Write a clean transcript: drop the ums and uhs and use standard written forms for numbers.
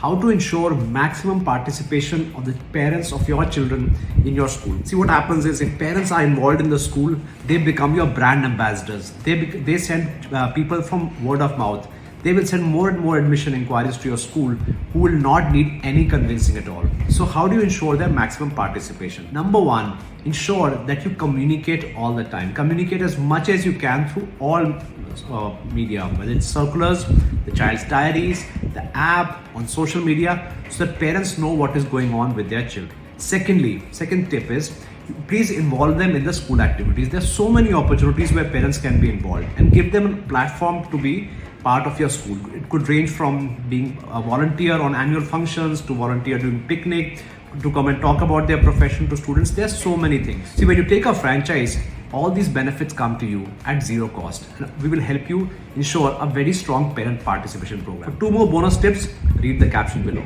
how to ensure maximum participation of the parents of your children in your school. See, what happens is if parents are involved in the school, they become your brand ambassadors. They send people from word of mouth. They will send more and more admission inquiries to your school who will not need any convincing at all. So how do you ensure their maximum participation? Number one, ensure that you communicate all the time. Communicate as much as you can through all media, whether it's circulars, the child's diaries, the app, on social media, so that parents know what is going on with their children. Second tip is, please involve them in the school activities. There's so many opportunities where parents can be involved, and give them a platform to be part of your school. It could range from being a volunteer on annual functions, to volunteer doing picnic, to come and talk about their profession to students. There's so many things. See, when you take a franchise, all these benefits come to you at zero cost. We will help you ensure a very strong parent participation program. For 2 more bonus tips, read the caption below.